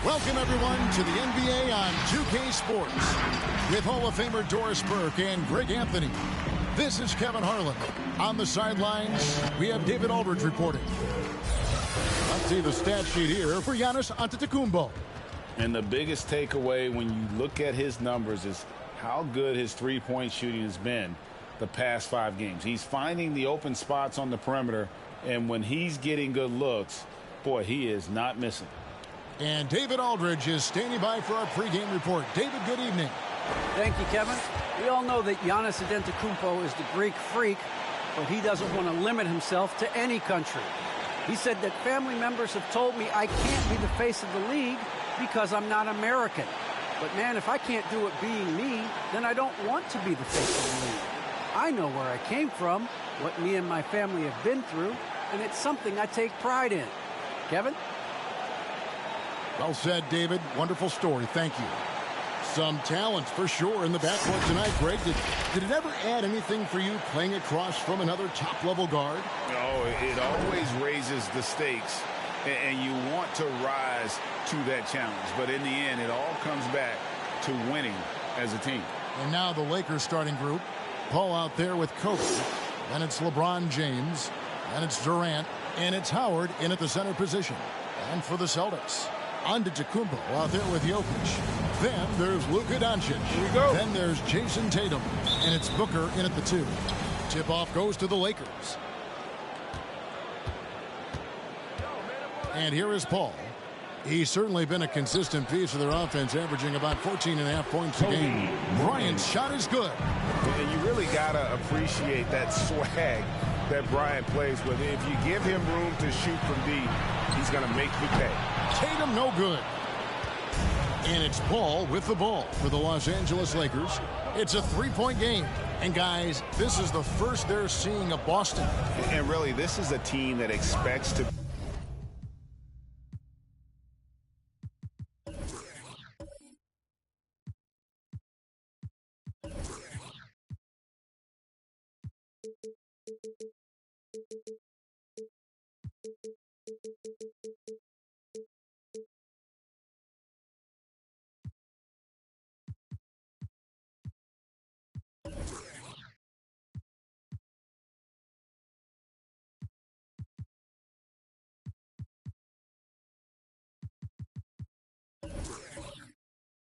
Welcome, everyone, to the NBA on 2K Sports with Hall of Famer Doris Burke and Greg Anthony. This is Kevin Harlan. On the sidelines, we have David Aldridge reporting. Let's see the stat sheet here for Giannis Antetokounmpo. And the biggest takeaway when you look at his numbers is how good his three-point shooting has been the past 5 games. He's finding the open spots on the perimeter, and when he's getting good looks, boy, he is not missing. And David Aldridge is standing by for our pregame report. David, good evening. Thank you, Kevin. We all know that Giannis Antetokounmpo is the Greek freak, but he doesn't want to limit himself to any country. He said that family members have told me I can't be the face of the league because I'm not American. But man, if I can't do it being me, then I don't want to be the face of the league. I know where I came from, what me and my family have been through, and it's something I take pride in. Kevin? Well said, David. Wonderful story. Thank you. Some talent for sure in the backcourt tonight, Greg. Did it ever add anything for you playing across from another top-level guard? No, it always raises the stakes, and you want to rise to that challenge. But in the end, it all comes back to winning as a team. And now the Lakers starting group. Paul out there with Kobe. Then it's LeBron James. Then it's Durant. And it's Howard in at the center position. And for the Celtics, Antetokounmpo out there with Jokic. Then there's Luka Doncic. Here we go. Then there's Jason Tatum. And it's Booker in at the 2. Tip-off goes to the Lakers. And here is Paul. He's certainly been a consistent piece of their offense, averaging about 14.5 points a game. Bryant's shot is good. And you really got to appreciate that swag that Bryant plays with. If you give him room to shoot from deep, he's going to make you pay. Tatum no good. And it's Paul with the ball for the Los Angeles Lakers. It's a 3-point game. And guys, this is the first they're seeing of Boston. And really, this is a team that expects to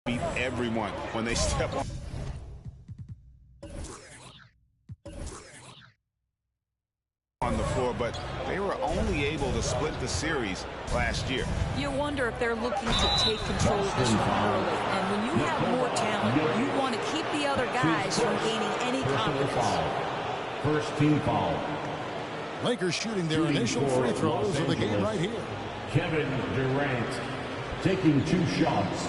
beat everyone when they step on the floor, but they were only able to split the series last year. You wonder if they're looking to take control of this one early. And when you have more talent, you want to keep the other guys from gaining any confidence. First team foul. Lakers shooting their initial free throws of the game right here. Kevin Durant taking 2 shots.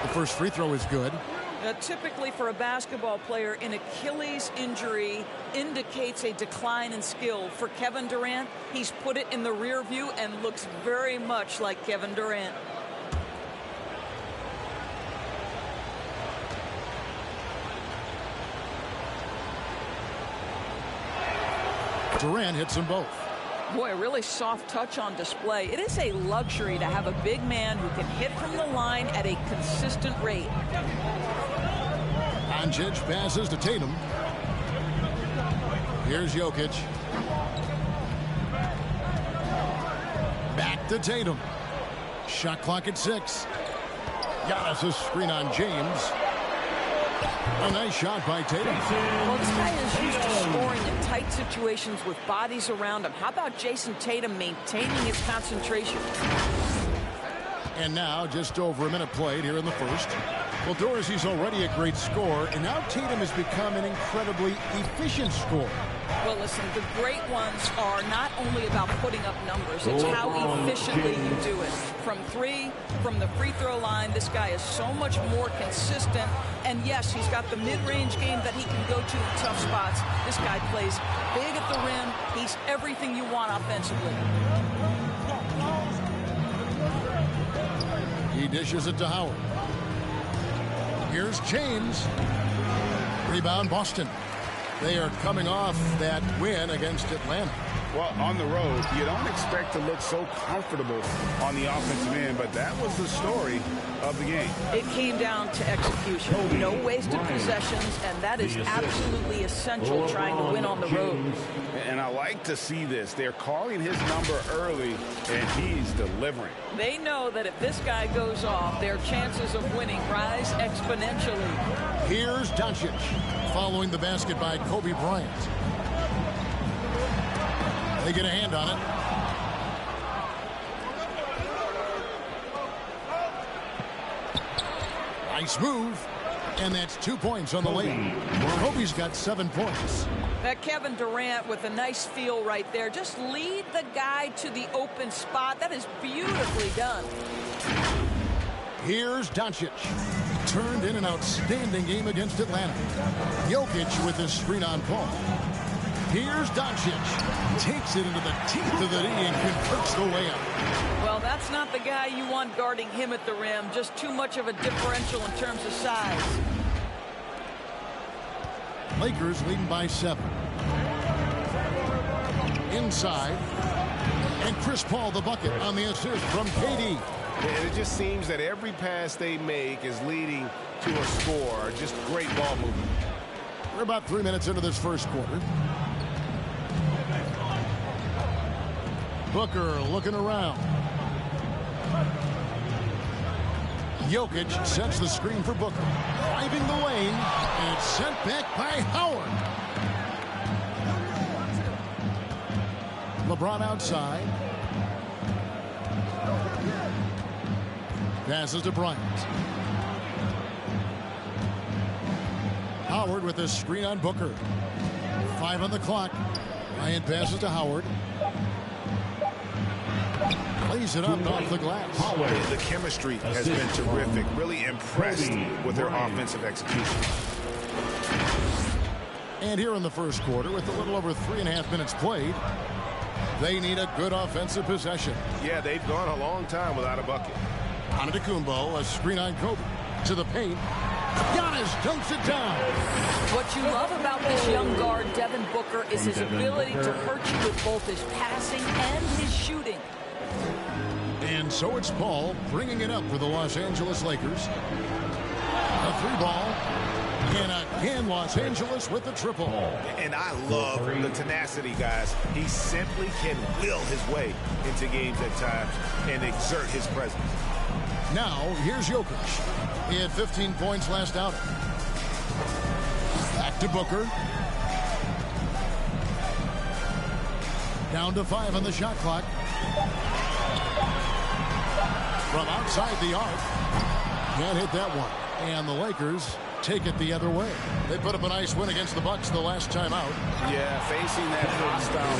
The first free throw is good. Typically for a basketball player, an Achilles injury indicates a decline in skill. For Kevin Durant, he's put it in the rear view and looks very much like Kevin Durant. Durant hits them both. Boy, a really soft touch on display. It is a luxury to have a big man who can hit from the line at a consistent rate. Doncic passes to Tatum. Here's Jokic. Back to Tatum. Shot clock at 6. Giannis a screen on James. A nice shot by Tatum. Well, this guy is used to scoring in tight situations with bodies around him. How about Jason Tatum maintaining his concentration? And now just over a minute played here in the first. Well, Dorsey's already a great scorer, and now Tatum has become an incredibly efficient scorer. Well, listen, the great ones are not only about putting up numbers, it's how efficiently you do it. From 3, from the free throw line, this guy is so much more consistent. And yes, he's got the mid-range game that he can go to in tough spots. This guy plays big at the rim. He's everything you want offensively. dishes it to Howard. Here's James. Rebound Boston. They are coming off that win against Atlanta. Well, on the road, you don't expect to look so comfortable on the offensive end, but that was the story of the game. It came down to execution. No wasted possessions, and that is absolutely essential trying to win on the road. And I like to see this. They're calling his number early, and he's delivering. They know that if this guy goes off, their chances of winning rise exponentially. Here's Doncic following the basket by Kobe Bryant. They get a hand on it. Nice move. And that's 2 points on the lane. Kobe's got 7 points. That Kevin Durant with a nice feel right there. Just lead the guy to the open spot. That is beautifully done. Here's Doncic. Turned in an outstanding game against Atlanta. Jokic with his screen on Paul. Here's Doncic. Takes it into the teeth of the knee and converts the layup. Well, that's not the guy you want guarding him at the rim. Just too much of a differential in terms of size. Lakers leading by 7. Inside. And Chris Paul the bucket on the assist from KD. And it just seems that every pass they make is leading to a score. Just great ball movement. We're about 3 minutes into this first quarter. Booker looking around. Jokic sets the screen for Booker. Driving the lane. And it's sent back by Howard. LeBron outside. Passes to Bryant. Howard with a screen on Booker. 5 on the clock. Bryant passes to Howard. Plays it up off the glass. The chemistry has been terrific. Really impressed with their offensive execution. And here in the first quarter, with a little over 3.5 minutes played, they need a good offensive possession. Yeah, they've gone a long time without a bucket. Antetokounmpo, a screen on Kobe. To the paint. Giannis dunks it down. What you love about this young guard, Devin Booker, is his ability to hurt you with both his passing and his shooting. And so it's Paul bringing it up for the Los Angeles Lakers. A 3-ball. And again, Los Angeles with the triple. And I love the tenacity, guys. He simply can will his way into games at times and exert his presence. Now, here's Jokic. He had 15 points last outing. Back to Booker. Down to 5 on the shot clock. From outside the arc. Can't hit that one. And the Lakers take it the other way. They put up a nice win against the Bucks the last time out. Yeah, facing that hostile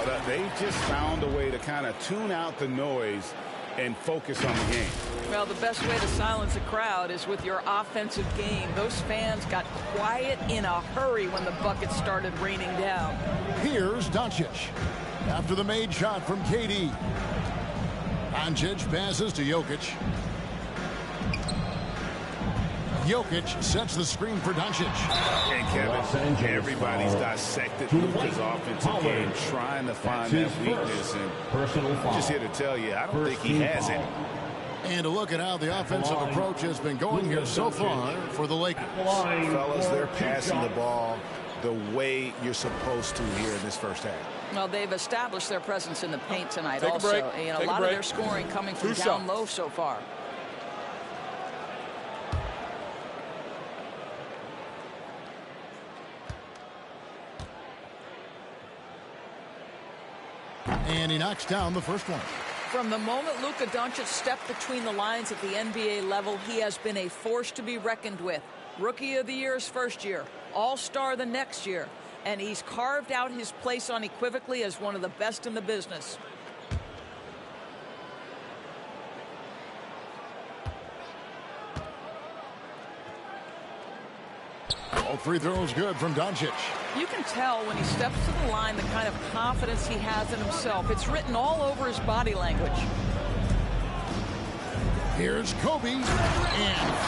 crowd, they just found a way to kind of tune out the noise and focus on the game. Well, the best way to silence a crowd is with your offensive game. Those fans got quiet in a hurry when the buckets started raining down. Here's Doncic. After the made shot from KD. Doncic passes to Jokic. Jokic sets the screen for Doncic. And Kevin, everybody's dissected Luka's offensive game, trying to find that weakness. And just here to tell you, I don't think he has it. And to look at how the offensive approach has been going here so far for the Lakers. Fellas, they're passing the ball the way you're supposed to here in this first half. Well, they've established their presence in the paint tonight. Take also, a break. a lot of their scoring coming from down low so far. And he knocks down the first one. From the moment Luka Doncic stepped between the lines at the NBA level, he has been a force to be reckoned with. Rookie of the Year his first year, All-Star the next year, and he's carved out his place unequivocally as one of the best in the business. All free throws good from Doncic. You can tell when he steps to the line the kind of confidence he has in himself. It's written all over his body language. Here's Kobe, and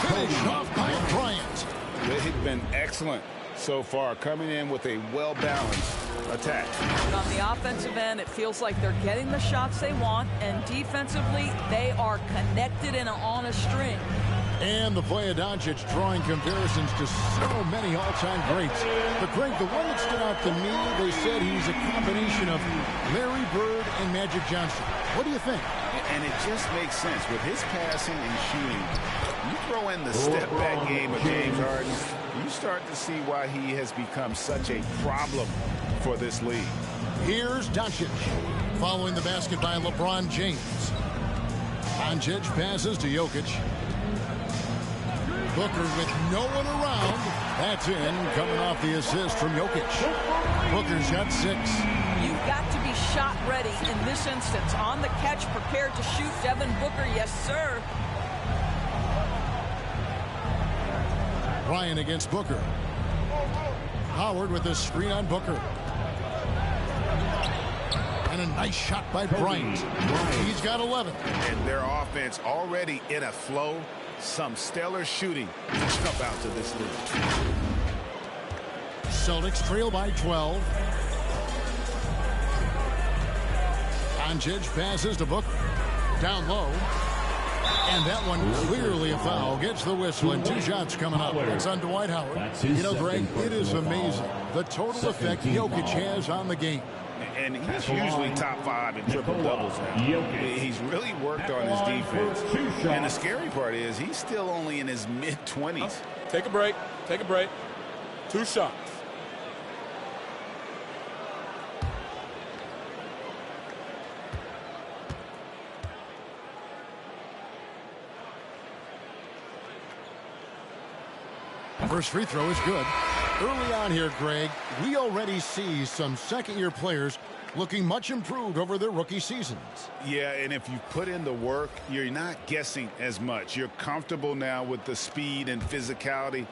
finish off by Bryant. They've been excellent so far, coming in with a well-balanced attack. And on the offensive end, it feels like they're getting the shots they want, and defensively, they are connected and on a string. And the play of Doncic drawing comparisons to so many all-time greats. But Greg, the one that stood out to me, they said he's a combination of Larry Bird and Magic Johnson. What do you think? And it just makes sense. With his passing and shooting, you throw in the step-back game of James Harden, you start to see why he has become such a problem for this league. Here's Doncic, following the basket by LeBron James. Doncic passes to Jokic. Booker with no one around. That's in, coming off the assist from Jokic. Booker's got 6. You've got to be shot ready in this instance. On the catch, prepared to shoot. Devin Booker, yes, sir. Bryant against Booker. Howard with a screen on Booker. And a nice shot by Bryant. He's got 11. And their offense already in a flow. Some stellar shooting to jump out to this league. Celtics trail by 12. Doncic passes to Booker. Down low. And that one clearly a foul. Gets the whistle, and 2 shots coming up. It's on Dwight Howard. You know, Greg, it is amazing the total effect Jokic has on the game. And he's usually top 5 in triple-doubles now. He's really worked on his defense. And the scary part is he's still only in his mid-20s. Take a break. Take a break. 2 shots. First free throw is good. Early on here, Greg, we already see some second-year players looking much improved over their rookie seasons. Yeah, and if you put in the work, you're not guessing as much. You're comfortable now with the speed and physicality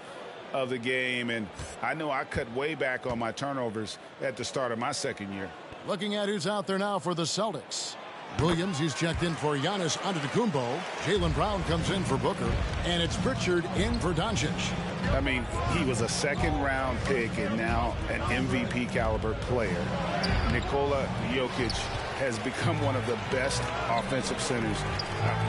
of the game, and I know I cut way back on my turnovers at the start of my second year. Looking at who's out there now for the Celtics. Williams, he's checked in for Giannis Antetokounmpo. Jaylen Brown comes in for Booker. And it's Pritchard in for Doncic. I mean, he was a second-round pick and now an MVP caliber player. Nikola Jokic has become one of the best offensive centers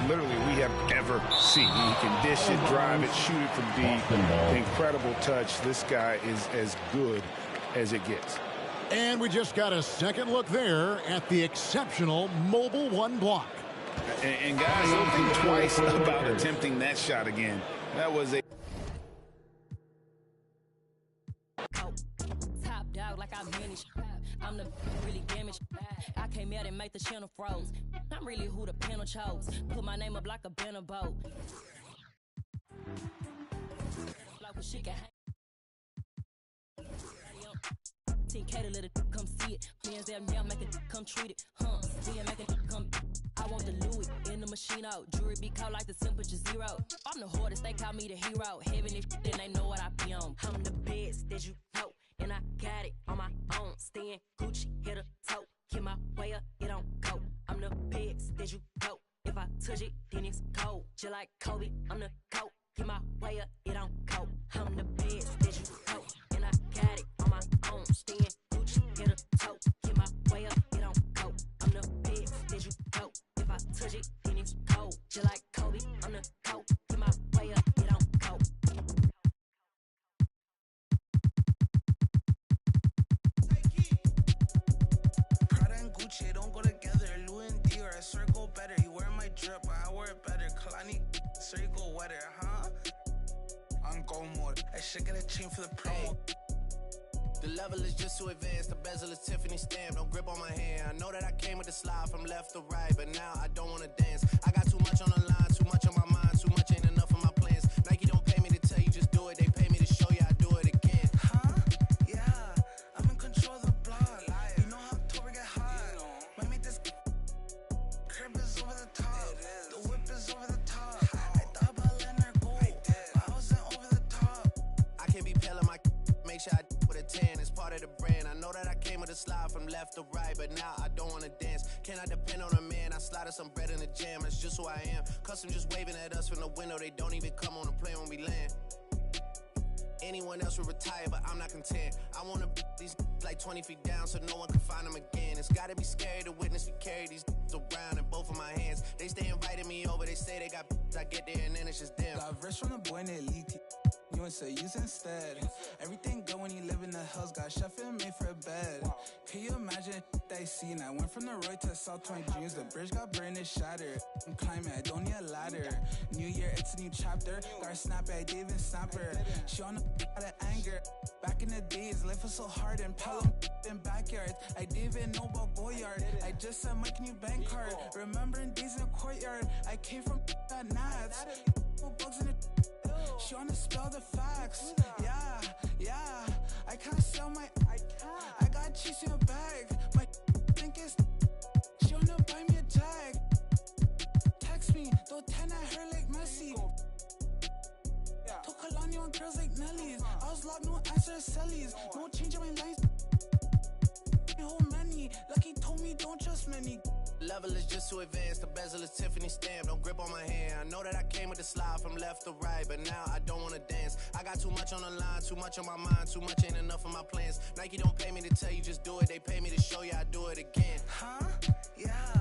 literally we have ever seen. He can dish it, drive it, shoot it from deep. Incredible touch. This guy is as good as it gets. And we just got a second look there at the exceptional Mobile 1 block. And guys, don't think twice about attempting that shot again. That was a... Top dog like I managed. I'm the really damaged. I came out and make the channel froze. I'm really who the panel chose. Put my name up like a banner boat. Like a she can 10K to let it come see it. Plans that now make it come treat it. We ain't making it come. I want the Louis in the machine out. Jewelry be cold like the temperature 0. I'm the hardest, they call me the hero. Heaven if then they know what I be on. I'm the best that you know, and I got it on my own. Staying Gucci, hit a toe. Get my way up, it don't go. I'm the best that you know. If I touch it, then it's cold. Just like Kobe, I'm the coat. Get my way up, it don't go. I'm the best that you know, and I got it on my own. Staying Gucci, hit a toe. Get my way up, it don't go. I'm the best that you know. If I touch it, then it's cold. Just like Kobe, I'm the coat. Get my way up, it don't go. Prada and Gucci don't go together. Louis and Dior, I swear go better. You wear my drip, I wear it better. Kalani, so you go wetter, huh? On go mode. I should get a chain for the promo. The level is just too advanced. The bezel is Tiffany stamp. Don't grip on my hand. I know that I came with the slide from left to right, but now I don't want to dance. I got too much on the line, too much on my mind, too much ain't enough of my plans. Nike don't pay me to tell you just do it. They pay me to show you I do it again. Huh? Yeah, I'm in control of the block. You know how October get hot. Might make this crib is over the top. The whip is over the top. I thought about letting her go, but I wasn't over the top. I can't be pale in my make sure I with a 10. It's part of the brand. I know that I came came with a slide from left to right, but now I don't wanna dance. Can I depend on a man? I slide some bread in the jam, that's just who I am. Custom just waving at us from the window, they don't even come on the plane when we land. Anyone else would retire, but I'm not content. I wanna these like 20 feet down so no one can find them again. It's gotta be scary to witness me carry these around in both of my hands. They stay inviting me over, they say they got I get there and then it's just them. Got rich from the boy named Elite. You and say use instead. Everything good when you live in the hills. Got chef and made for a bed. Can you imagine they seen? I went from the road to South 20 dreams. The bridge got burned and shattered. I'm climbing, I don't need a ladder. New year, it's a new chapter. Got her snap at Dave and Snapper. She on the out of anger. Back in the days, life was so hard and Pelham in backyards. I didn't even know about Goyard. I just said my new bank card. Remembering days in the courtyard. I came from at Nats. No bugs in the. She wanna spell the facts. Yeah. I can't sell my. I got cheese in a bag. My think it's. She wanna buy me a jag. Text me, throw 10 at her like Messi. Took Kalani on girls like Nelly's. I was locked, no answer to Sally's. No change in my lines. Whole many. Lucky told me don't trust many. Level is just too advanced, the bezel is Tiffany stamp, don't grip on my hand. I know that I came with a slide from left to right, but now I don't wanna dance. I got too much on the line, too much on my mind, too much ain't enough of my plans. Nike don't pay me to tell you just do it, they pay me to show you I do it again. Huh? Yeah,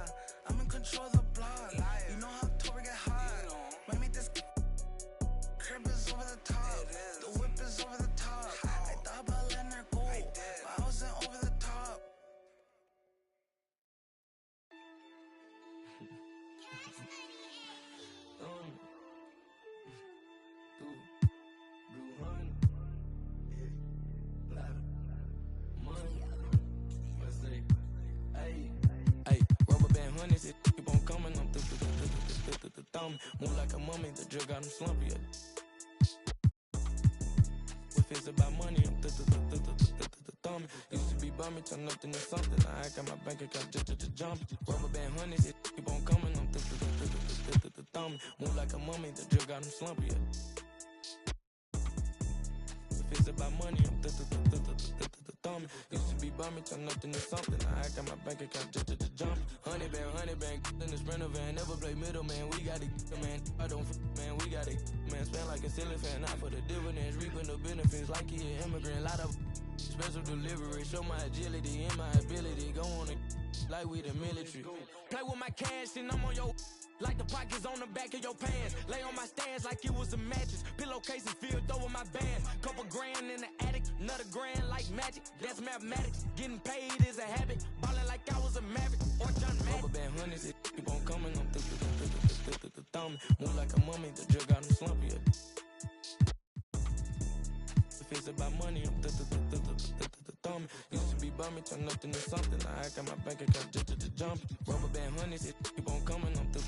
I'm in control of the block. You know how October get hot. Might make this crib is over the top. The whip is over the top. I thought about letting her go, but I wasn't over the top. It keep on coming, I'm the thumb. Move like a mummy, the drug got him slumpy. If it's about money, I'm the thumb. Used to be bummy, turn up into something. I got my bank account just jump. Rubber band honeys, it keep on coming, I'm the thumb. Move like a mummy, the drug got him slumpy. If it's about money, I'm the thumb. Used to be bummy, turn up into something. I got my bank account just jump. Honey bang, in the Sprinter van. Never play middle, man. We got it, man. I don't, man. We got it, man. Spend like a ceiling fan. Not for the dividends, reaping the benefits like he an immigrant. Lot of special delivery. Show my agility and my ability. Go on it like we the military. Play with my cash and I'm on your. Like the pockets on the back of your pants. Lay on my stands like it was a mattress. Pillowcases filled over my band. Couple grand in the attic, another grand like magic. That's mathematics. Getting paid is a habit. Ballin' like I was a maverick or John Madden. Rubber band honeys, it keep on coming. I'm the thumb. Move like a mummy, the drug got him slumpy. If it's about money, I'm the thumb. Used to be bummy, turn up into something. I got my bank account just jump. Rubber band honeys, it keep on coming. I'm the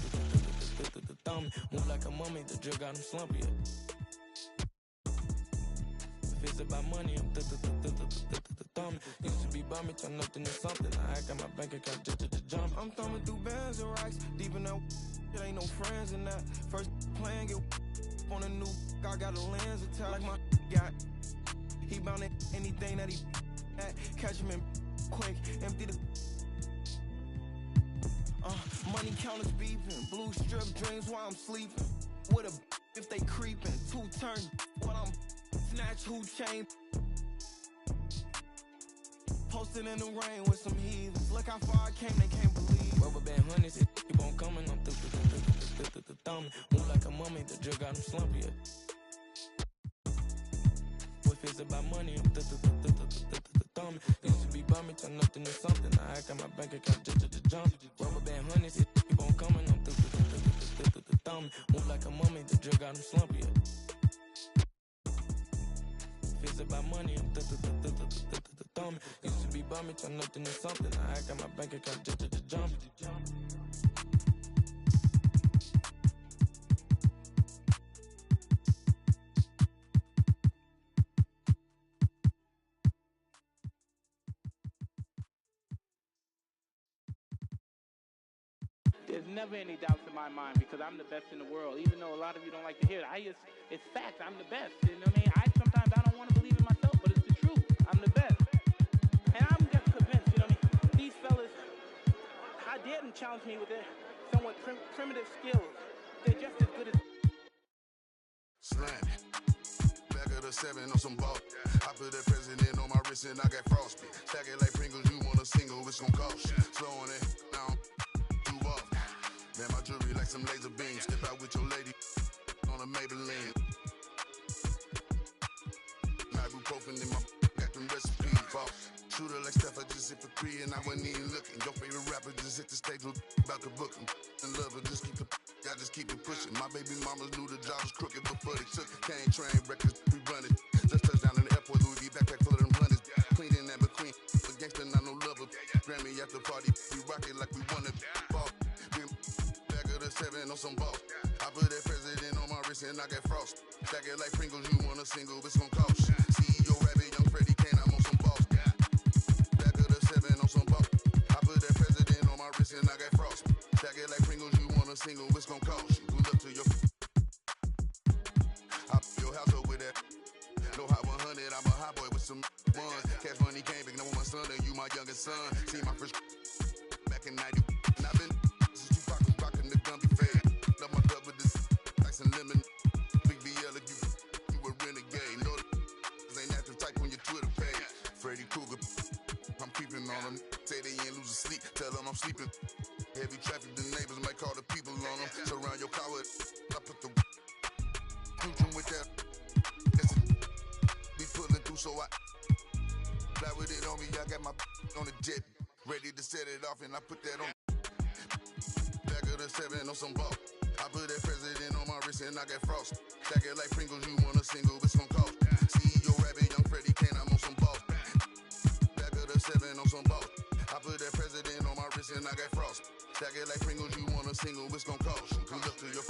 thumb. Move like a mummy, the drug got him slumpy. If it's about money, I'm the thumb. Used to be bummy, turn up into something. I got my bank account just jump. I'm thumbing through bands and rocks, deep in that. It ain't no friends in that. First playing, get on a new. I got a lens attached like my got. He bound at anything that he at. Catch him in quick, empty the. Money counters beeping, blue strip dreams while I'm sleeping. With a if they creeping, 2 turn while I'm snatch who chain. Posted in the rain with some heathens. Look how far I came, they can't believe. Rubber band honeys, it keep on coming. I'm the thumb. Move like a mummy, the drug got him slumpy. If it's about money, I'm the thumb. Used to be bummy, turn up into something. I got my bank account just jump. Rubber band honeys, it keep on coming. I'm the thumb. Move like a mummy, the drug got him slumpy. If it's about money, I'm the thumb. Used to be bummy, turn up into something. I got my bank account just jump. There's never any doubts in my mind because I'm the best in the world. Even though a lot of you don't like to hear it, it's fact. I'm the best. You know what I mean? Sometimes I don't want to believe in myself, but it's the truth. I'm the best. And I'm just dare them challenge me with their somewhat primitive skills. They're just as good as... Slam. Back of the 7 on some ball. I put that president on my wrist and I got frostbite. Stack it like Pringles, you want a single, it's gon' cost you. Slowing it down, too off. Man, my jewelry like some laser beams. Step out with your lady on a Maybelline. Ibuprofen in my got them recipes, boss. Shooter like Steph, I just hit for 3 and I wasn't even looking. Your favorite rapper just hit the stage with about to book him. And love her, just keep the I just keep it pushing. My baby mamas knew the job was crooked before they took it. Can't train records, we run it. Just touchdown in the airport, Louis V backpack full of them hundreds. Clean in that McQueen, a gangster, not no lover. Grammy after party, we rock it like we won it. Ball. Back of the 7 on some ball. I put that president on my wrist and I got frost. Stack it like Pringles, you want a single, it's gon' cost. CEO Rabbit, young Freddie Kane, I'm on some balls. Back of the 7 on some ball. I put that president on my wrist and I got frost. Stack it like Pringles, you want a single, it's gon' cost you. Good luck to your your house up with that. No hot 100, I'm a hot boy with some ones. Cash money came back, now I'm my son and you my youngest son. See my first back in 90. And I've been since you pockets rockin' the Gumby fade. Love my club with this ice and lemon. Big BL if you a renegade. No, this ain't active type on your Twitter page. Freddy Krueger, I'm creeping on them. Say they ain't losing sleep, tell them I'm sleeping. Heavy traffic, the neighbors might call the people on them. Surround your car with, I put the cruising with that. Be pulling through, so I fly with it on me. I got my on the jet, ready to set it off, and I put that on. Back of the 7 on some ball. I put that president on my wrist, and I got frost. Stack it like Pringles, you want a single, it's gon' cost. CEO Rabbit, young Freddie Kane, I'm on some balls. Back of the 7 on some ball. I put that president on my wrist and I got frost. Stack it like Pringles, you want a single, it's gon' cost. Good luck to your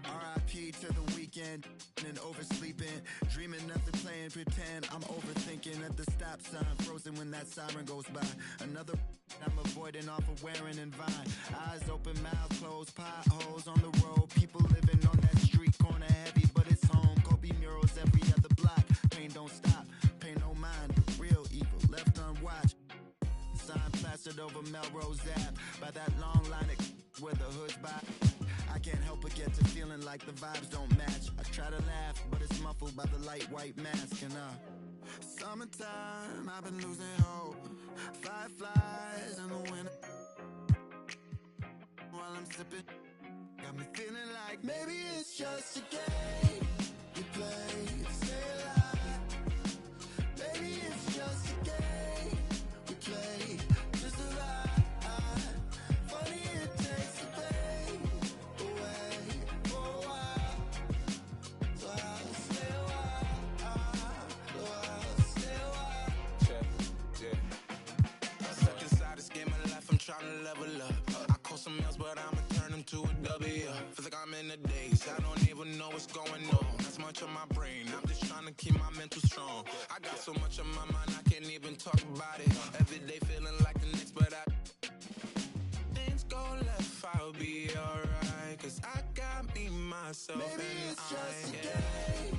R.I.P. to the weekend and oversleeping, dreaming nothing, playing pretend. I'm overthinking at the stop sign, frozen when that siren goes by. Another I'm avoiding off of wearing and Vine. Eyes open, mouth closed, potholes on the road. People living on that street corner heavy, but it's home. Kobe murals every other block. Pain don't stop, pay no mind. Real evil left unwatched. Sign plastered over Melrose Ave by that long line of where the hood's by. I can't help but get to feeling like the vibes don't match. I try to laugh, but it's muffled by the light white mask. And summertime, I've been losing hope. Fireflies in the winter. While I'm sipping, got me feeling like maybe it's just a game we play to stay alive. Maybe it's just a game we play to survive. Funny it takes the pain away for a while, so I'll stay a while, so I'll stay a while. Check, yeah. I'm stuck inside this game of life, I'm trying to level up. I call some else, but I'ma turn them to a W. Feel like I'm in the days, I don't even know what's going on. That's much on my brain, I'm just trying to keep my mental strong. I got so much on my mind, I can't even talk about it. Every day feeling like the next, but things go left, I'll be alright. Cause I got me, myself, maybe and it's just a game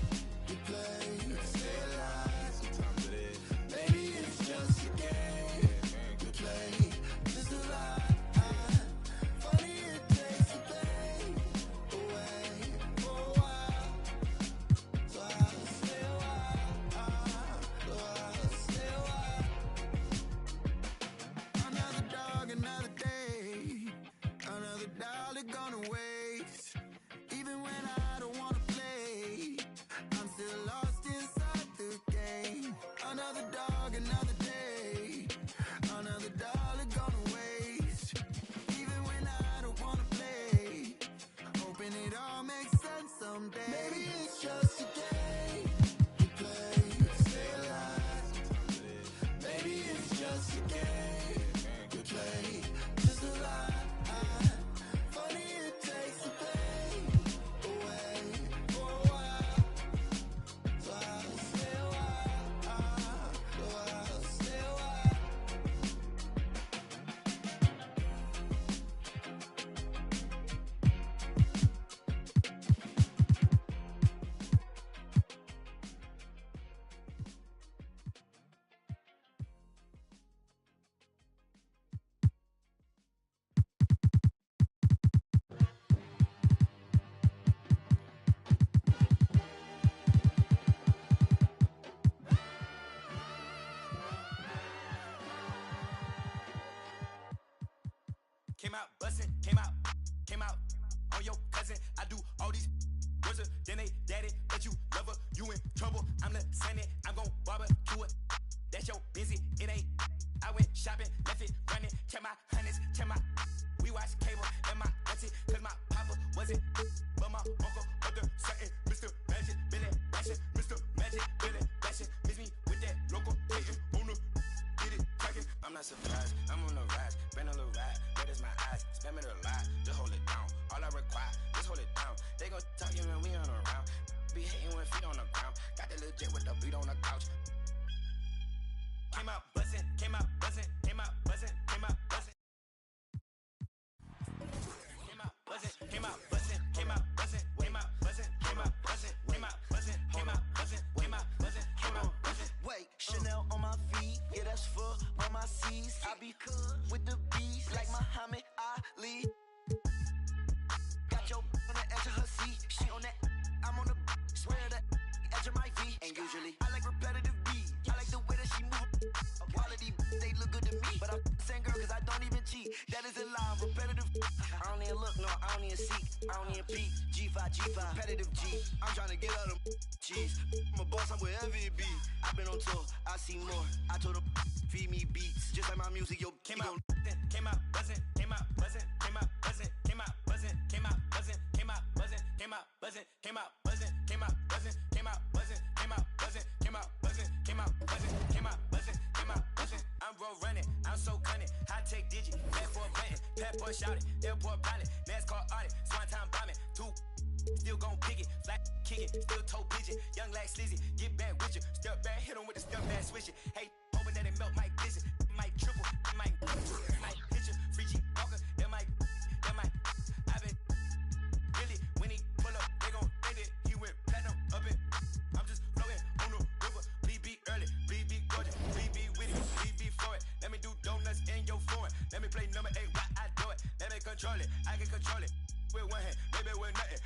we play to stay alive. Sometimes it is. Maybe it's just a game we play to survive. Funny it takes the pain away for a while, so I'll stay a while, so I'll stay a while. Another dog, another day, another dollar gonna waste. Even when I don't wanna play, I'm still lost inside dog another day, another dollar gone to waste. Even when I don't wanna play, hoping it all makes sense someday. Maybe it's just a game we play to stay alive. Maybe it's just a game we play to survive. Funny it takes the pain away for a while, so I'll stay a while, so I'll stay a while. Came out bustin', came out on your cousin. I do all these worse than they daddy, but you love her, you in trouble. I'm the Senate, I'm gon' barbecue it. That's your busy, it ain't. I went shopping, left it running, check my hundreds, check my. We watch cable and my auntie, cause my papa wasn't. But my uncle, other certain, Mr. Magic, Billy Bashing, Mr. Magic, Billy Bashing. Miss me with that local hating on the. Get it cracking. I'm not surprised, I'm on the rise, been a little ride. Red is my eyes, spam it a lot, just hold it down. All I require, just hold it down. They gon' talk you when we on around. Be hating with feet on the ground. Got the little jet with the beat on the couch. Came out buzzing, came out buzzing, came out buzzing, came out buzzing. Came out buzzing, came out buzzing, came out buzzing, came out buzzing, came out buzzing, came out buzzing, came out buzzing, came out buzzing, came out buzzing. Wait, Chanel on my feet, yeah, that's for all my C's. I be cool with the bees like Muhammad Ali. Got your on the edge of her seat, she on that, I'm on the swear the edge of my V. And usually I like repetitive beats, I like the way that she move. Quality, they look good to me, but I'm same girl cause I don't even cheat. That is a lie, repetitive. I don't even look, no, I don't even seek, I don't even peek. G5, repetitive G. I'm trying to get out of cheese. I'm a boss, I'm wherever it be. I've been on tour, I see more. I told them feed me beats, just like my music. Yo, came out buzzing, came out buzzing, came out buzzing, came out buzzing, came out buzzing, came out buzzing, came out buzzing, came out buzzing, came out buzzing, came out buzzing, came out buzzing, came out buzzing, came out buzzing, came out buzzing, came out buzzing, came out buzzing. I'm road running, I'm so cunning. High tech digit, bad for a button, passport shouted, airport pilot, NASCAR audit, swan time bombing, two. Still gon' pick it, flat kick it, still toe pigeon. Young like Slizzy, get back with you. Step back, hit him with the step back switch it. Hey, hoping that it melt, might glisten, might triple, might hit you. Free G Walker, that might. I've been really when he pull up, they gon' think that he went platinum up in. I'm just floating on the river. BB early, BB gorgeous, BB with it, BB for it. Let me do donuts in your foreign. Let me play number 8 while I do it. Let me control it, I can control it. With one hand, maybe with nothing.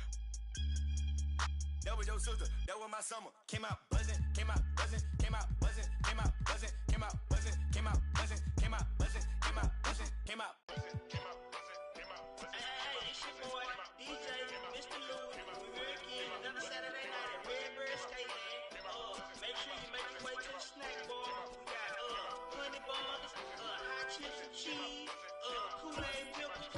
That was your sister, that was my summer. Came out buzzing, came out buzzing, came out buzzing, came out buzzing, came out buzzing, came out buzzing, came out buzzing, came out buzzing, came out buzzing, came out buzzing, came out buzzing. Hey, it's your boy, DJ Mr. Lou. We're here again, another Saturday night at Redbird Skateland. Make sure you make your way to the snack bar. We got honey buns, hot chips and cheese, Kool-Aid pickles.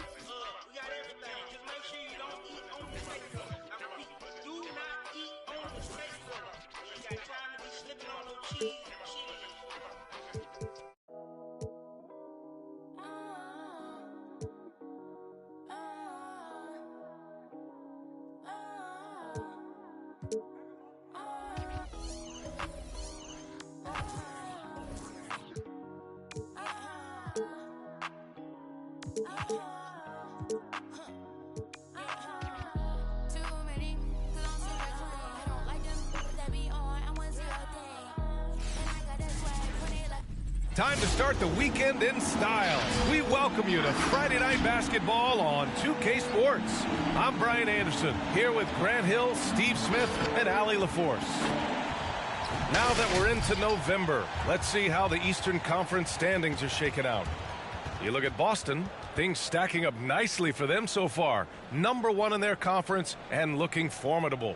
We got everything. Just make sure you don't eat on the skate floor. I repeat, do not eat on the skate floor. You got time to be slipping on no cheese and cheese. Time to start the weekend in style. We welcome you to Friday Night Basketball on 2K Sports. I'm Brian Anderson, here with Grant Hill, Steve Smith, and Allie LaForce. Now that we're into November, let's see how the Eastern Conference standings are shaking out. You look at Boston, things stacking up nicely for them so far. #1 in their conference and looking formidable.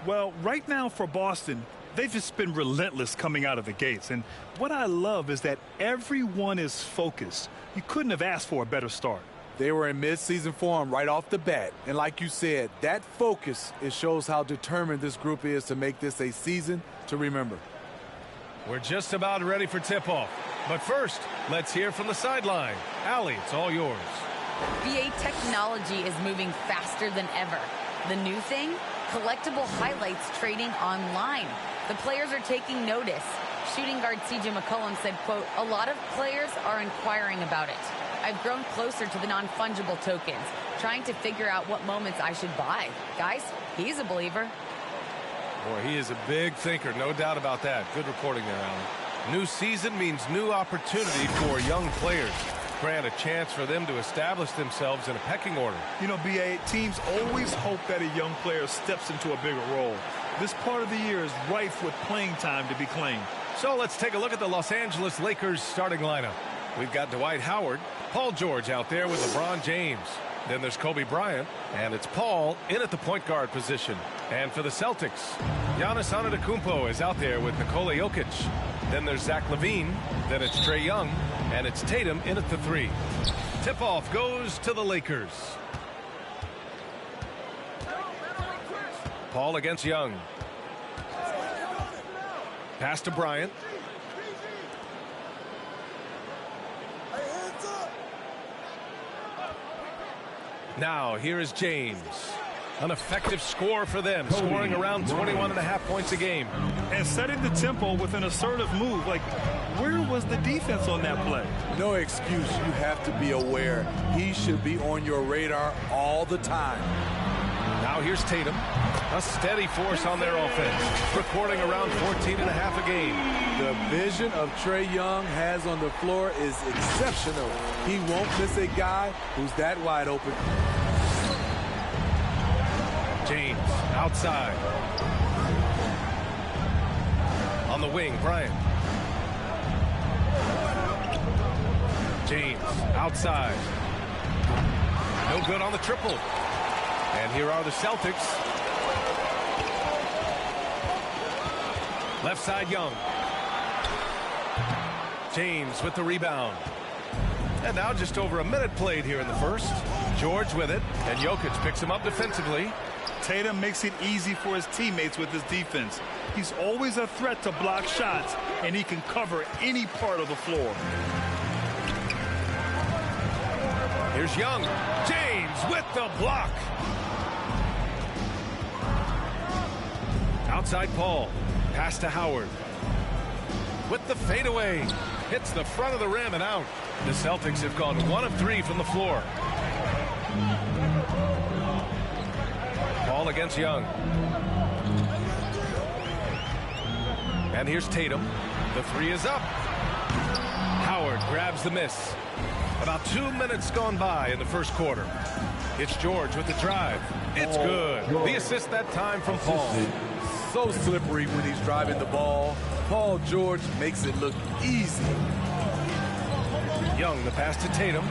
Well, right now for Boston, they've just been relentless coming out of the gates. And what I love is that everyone is focused. You couldn't have asked for a better start. They were in midseason form right off the bat. And like you said, that focus, it shows how determined this group is to make this a season to remember. We're just about ready for tip-off. But first, let's hear from the sideline. Allie, it's all yours. VA technology is moving faster than ever. The new thing? Collectible highlights trading online. The players are taking notice. Shooting guard C.J. McCollum said, quote, "A lot of players are inquiring about it. I've grown closer to the non-fungible tokens, trying to figure out what moments I should buy." Guys, he's a believer. Boy, he is a big thinker, no doubt about that. Good reporting there, Allen. New season means new opportunity for young players. Grant a chance for them to establish themselves in a pecking order. You know, B.A., teams always hope that a young player steps into a bigger role. This part of the year is rife with playing time to be claimed. So let's take a look at the Los Angeles Lakers starting lineup. We've got Dwight Howard, Paul George out there with LeBron James. Then there's Kobe Bryant, and it's Paul in at the point guard position. And for the Celtics, Giannis Antetokounmpo is out there with Nikola Jokic. Then there's Zach LaVine. Then it's Trae Young, and it's Tatum in at the 3. Tip-off goes to the Lakers. Paul against Young. Pass to Bryant. Now, here is James. An effective score for them, scoring around 21.5 points a game. And setting the tempo with an assertive move. Like, where was the defense on that play? No excuse. You have to be aware. He should be on your radar all the time. Now here's Tatum. A steady force on their offense, recording around 14.5 a game. The vision of Trae Young has on the floor is exceptional. He won't miss a guy who's that wide open. James outside. On the wing, Bryant. James outside. No good on the triple. And here are the Celtics. Left side, Young. James with the rebound. And now just over a minute played here in the first. George with it, and Jokic picks him up defensively. Tatum makes it easy for his teammates with his defense. He's always a threat to block shots, and he can cover any part of the floor. Here's Young. James with the block. Outside Paul. Pass to Howard. With the fadeaway. Hits the front of the rim and out. The Celtics have gone 1 of 3 from the floor. Paul against Young. And here's Tatum. The 3 is up. Howard grabs the miss. About 2 minutes gone by in the first quarter. It's George with the drive. It's good. The assist that time from Paul. So slippery when he's driving the ball. Paul George makes it look easy. Young, the pass to Tatum.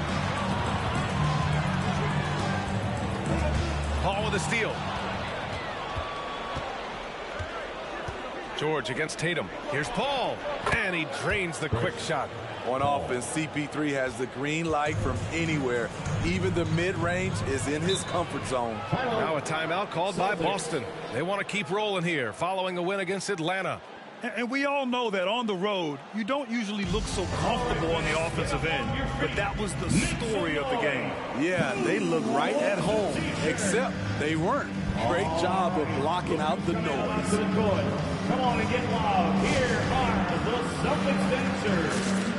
Paul with a steal. George against Tatum. Here's Paul. And he drains the quick shot. On offense, CP3 has the green light from anywhere. Even the mid-range is in his comfort zone. Now a timeout called by Boston. They want to keep rolling here following a win against Atlanta. And we all know that on the road, you don't usually look so comfortable on the offensive end. But that was the story of the game. Yeah, they look right at home, except they weren't. Great job of blocking out the noise. Come on and get loud. Here are the Celtics dancers.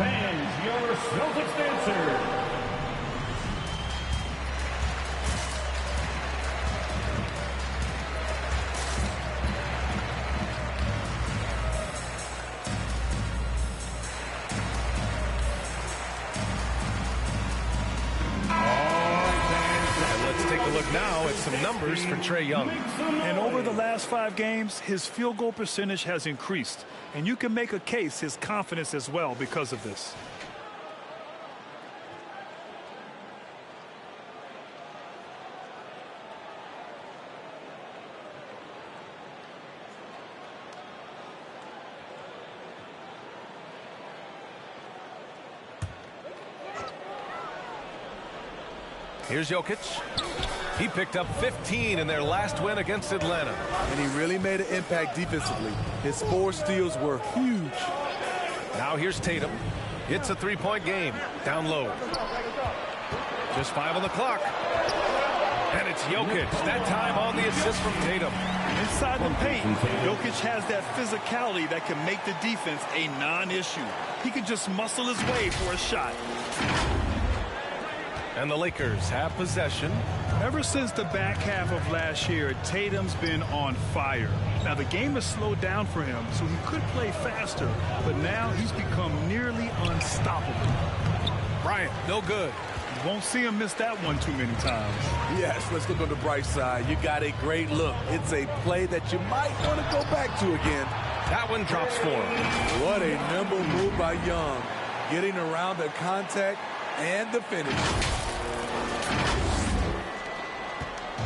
Fans, your Celtics dancer. Now it's some numbers for Trae Young. And over the last 5 games, his field goal percentage has increased. And you can make a case his confidence as well because of this. Here's Jokic. He picked up 15 in their last win against Atlanta. And he really made an impact defensively. His 4 steals were huge. Now here's Tatum. It's a 3-point game. Down low. Just 5 on the clock. And it's Jokic. That time on the assist from Tatum. Inside the paint, Jokic has that physicality that can make the defense a non-issue. He can just muscle his way for a shot. And the Lakers have possession. Ever since the back half of last year, Tatum's been on fire. Now, the game has slowed down for him, so he could play faster, but now he's become nearly unstoppable. Bryant, no good. You won't see him miss that one too many times. Yes, let's look on the bright side. You got a great look. It's a play that you might want to go back to again. That one drops for him. What a nimble move by Young. Getting around the contact and the finish.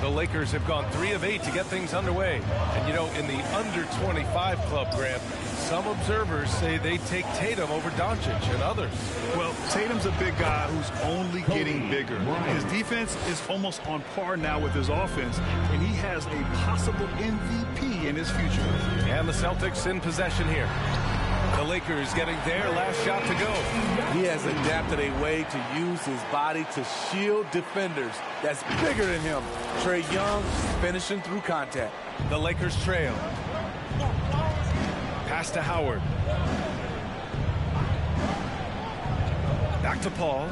The Lakers have gone 3 of 8 to get things underway. And, you know, in the under-25 club, Grant, some observers say they take Tatum over Doncic and others. Well, Tatum's a big guy who's only getting bigger. His defense is almost on par now with his offense, and he has a possible MVP in his future. And the Celtics in possession here. The Lakers getting their last shot to go. He has adapted a way to use his body to shield defenders that's bigger than him. Trae Young finishing through contact. The Lakers trail. Pass to Howard. Back to Paul.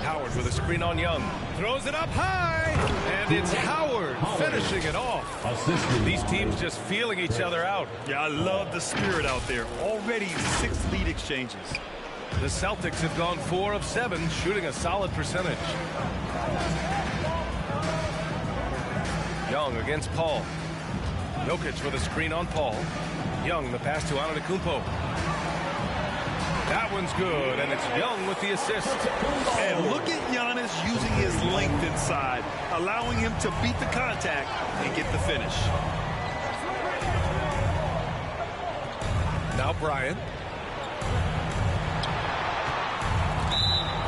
Howard with a screen on Young. Throws it up high. And it's Howard finishing it off. These teams just feeling each other out. Yeah, I love the spirit out there. Already 6 lead exchanges. The Celtics have gone 4 of 7, shooting a solid percentage. Young against Paul. Jokic with a screen on Paul. Young, the pass to Antetokounmpo. That one's good, and it's Young with the assist. And look at Giannis using his length inside, allowing him to beat the contact and get the finish. Now Bryant.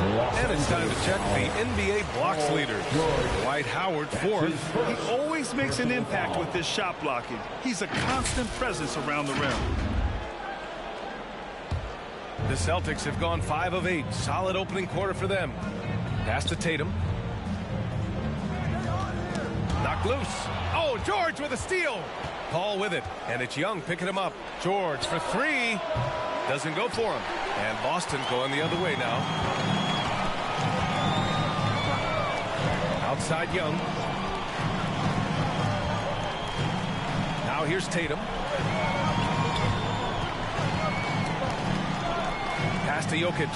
And it's time to check the NBA blocks leaders. Dwight Howard, 4th. He always makes an impact with his shot blocking. He's a constant presence around the rim. The Celtics have gone 5 of 8. Solid opening quarter for them. Pass to Tatum. Knocked loose. Oh, George with a steal. Paul with it. And it's Young picking him up. George for 3. Doesn't go for him. And Boston going the other way now. Outside Young. Now here's Tatum. Pass to Jokic.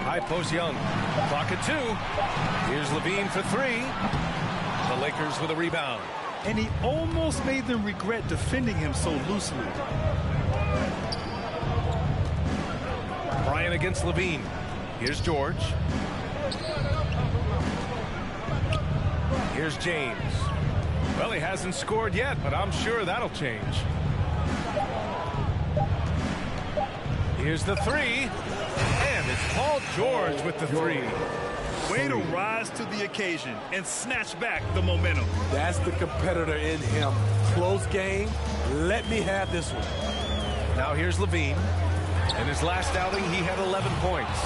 High post Young. Clock at 2. Here's Levine for 3. The Lakers with a rebound. And he almost made them regret defending him so loosely. Bryant against Levine. Here's George. Here's James. Well, he hasn't scored yet, but I'm sure that'll change. Here's the 3. And it's Paul George with the 3. Way to rise to the occasion and snatch back the momentum. That's the competitor in him. Close game. Let me have this one. Now here's Levine. In his last outing, he had 11 points.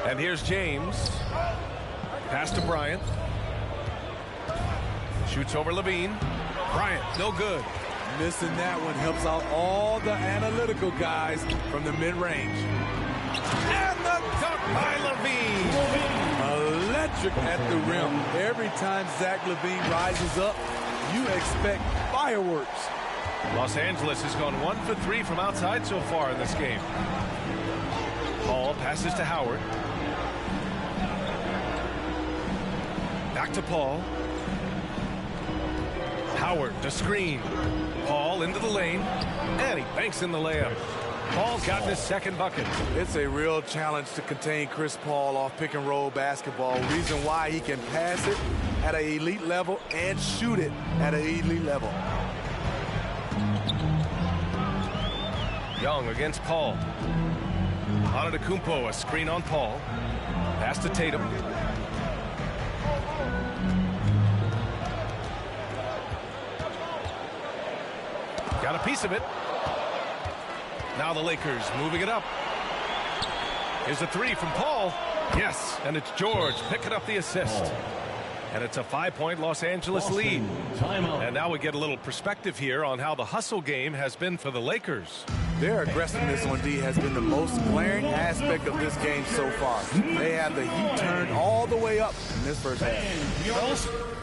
And here's James. Pass to Bryant. Shoots over Levine. Bryant, no good. Missing that one helps out all the analytical guys from the mid-range. And the dunk by LaVine. Electric at the rim. Every time Zach LaVine rises up, you expect fireworks. Los Angeles has gone 1 for 3 from outside so far in this game. Paul passes to Howard. Back to Paul. Howard to screen. Paul into the lane. And he banks in the layup. Paul's gotten his second bucket. It's a real challenge to contain Chris Paul off pick and roll basketball. Reason why he can pass it at an elite level and shoot it at an elite level. Young against Paul. Antetokounmpo, a screen on Paul. Pass to Tatum. Got a piece of it. Now the Lakers moving it up. Here's a three from Paul. Yes, and it's George picking up the assist. And it's a 5-point Los Angeles lead. And now we get a little perspective here on how the hustle game has been for the Lakers. Their aggressiveness on D has been the most glaring aspect of this game so far. They have the heat turned all the way up in this first half.